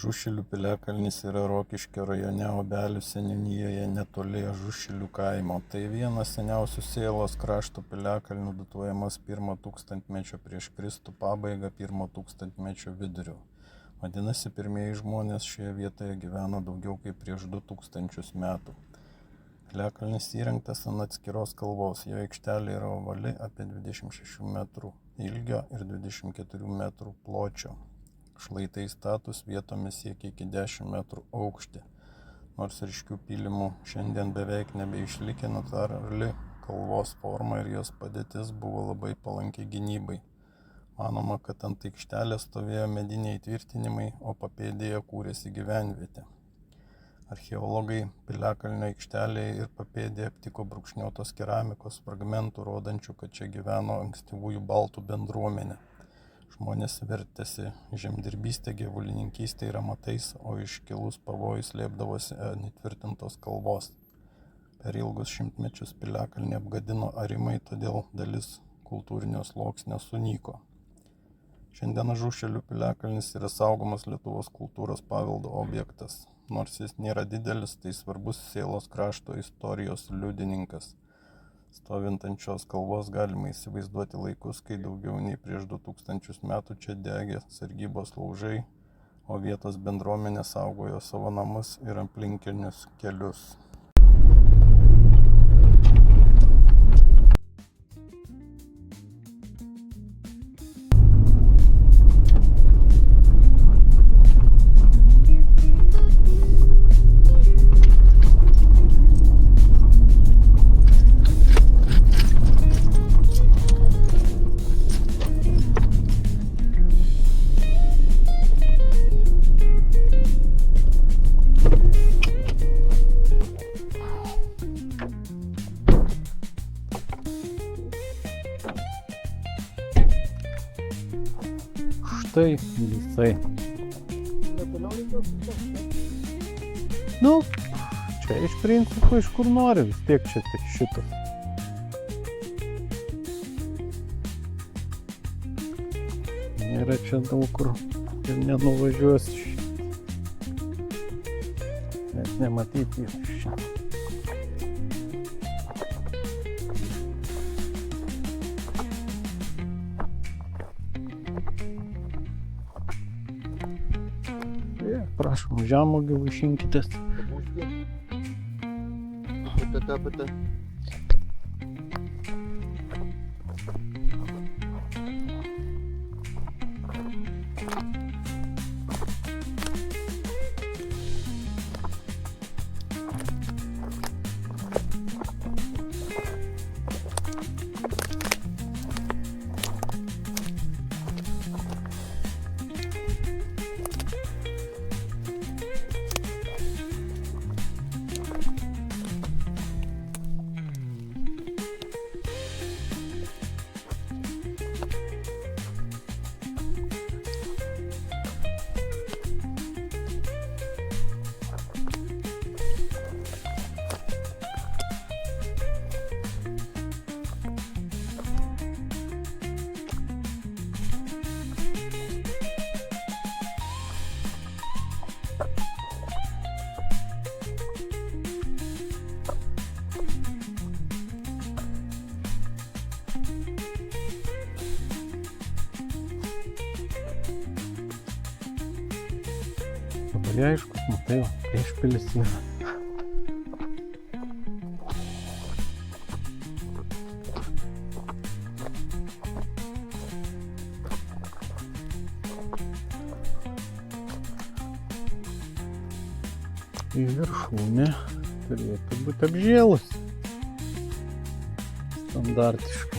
Ažušilių piliakalnis yra Rokiškio rajone Obelių seniūnijoje netoli Ažušilių kaimo. Tai vienas seniausių Sėlos krašto piliakalnių, datuojamas 1 tūkstantmečio prieš Kristų pabaigą 1 tūkstantmečio viduriu. Vadinasi, pirmieji žmonės šioje vietoje gyveno daugiau kaip prieš 2000 metų. Piliakalnis įrengtas ant atskiros kalvos, jo aikštelė yra ovali apie 26 metrų ilgio ir 24 metrų pločio. Šlaitai status vietomis siekia iki 10 metrų aukštį. Nors ryškių pylimų šiandien beveik nebeišlikę, natūrali kalvos forma ir jos padėtis buvo labai palanki gynybai. Manoma, kad ant aikštelės stovėjo mediniai tvirtinimai, o papėdėje kūrėsi gyvenvietė. Archeologai piliakalnio aikštelėje ir papėdėje aptiko brūkšniuotos keramikos fragmentų, rodančių, kad čia gyveno ankstyvųjų baltų bendruomenė. Žmonės vertėsi žemdirbystė, gyvulininkystė ir amatais, o iškilus pavojus slėpdavosi ant įtvirtintos kalvos. Per ilgus šimtmečius piliakalnį apgadino arimai, todėl dalis kultūrinio sluoksnio sunyko. Šiandien Ažušilių piliakalnis yra saugomas Lietuvos kultūros paveldo objektas. Nors jis nėra didelis, tai svarbus Sėlos krašto istorijos liudininkas. Stovint ant šios kalvos galima įsivaizduoti laikus, kai daugiau nei prieš 2000 metų čia degė sargybos laužai, o vietos bendruomenė saugojo savo namus ir aplinkinius kelius. Štai visai. Čia iš principo iš kur nori, vis tiek čia tik šitas. Nėra čia daug kur ir nenuvažiuosi. Net nematyti iš čia. Prašom, žemuogių vaišinkitės. Pata. Dabar aišku, matai, priešpilis yra. Į viršūnę turėtų būti apžėlusi. Standartiškai.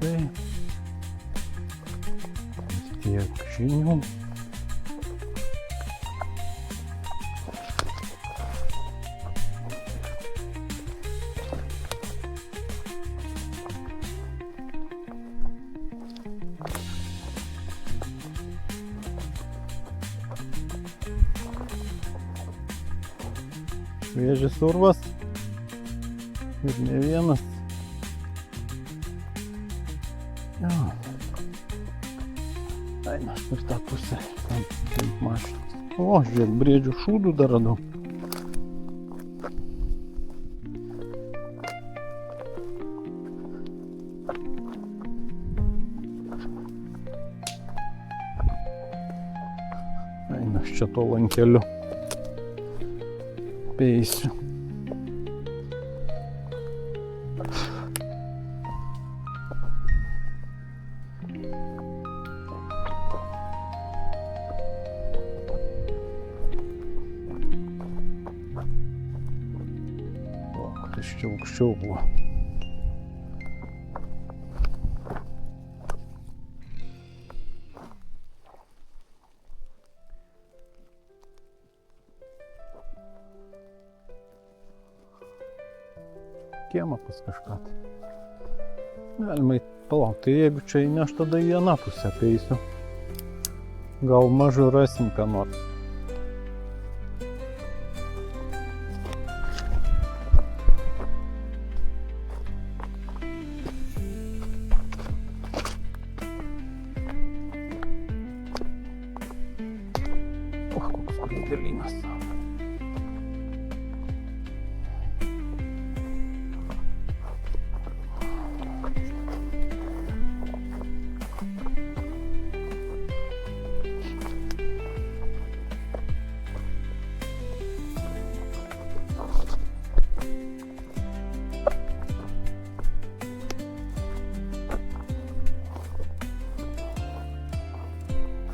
Tai tiek žinių. Šviežias urvas ir ne vienas. Jo. Eina ir tą pusę, tam kaip mašinas. O, žiūrėk, briedžių šūdų dar radau. Eina, aš čia to lankeliu peisiu. O, kas čia aukščiau buvo. Kiemą pas kažką. Galima palaukti, tai jeigu čia įneš, tada į vieną pusę peisiu. Gal mažu rasim ką nors. O, koks skruzdėlynas.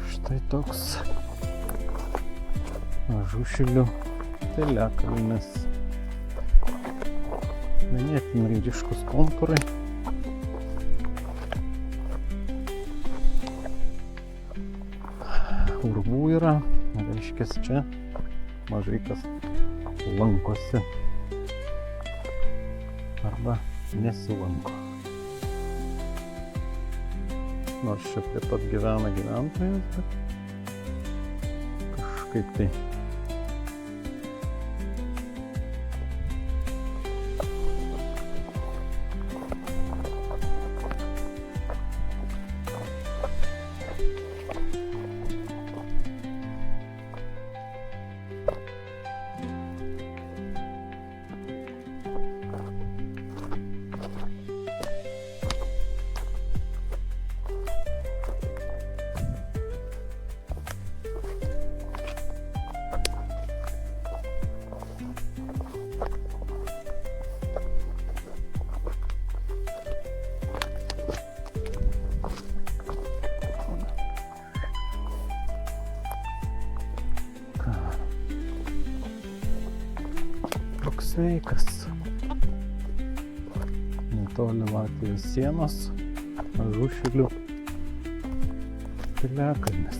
Štai toks Ažušilio piliakalnis. Ganėtinai ryškus kontūrai. Urvų yra, reiškia čia mažai kas lankosi arba nesilanko. Nors čia prie pat gyvena gyventojas, bet kažkaip tai. Sveikas. Netoli Latvijos sienos Ažušilių piliakalnis.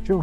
Čia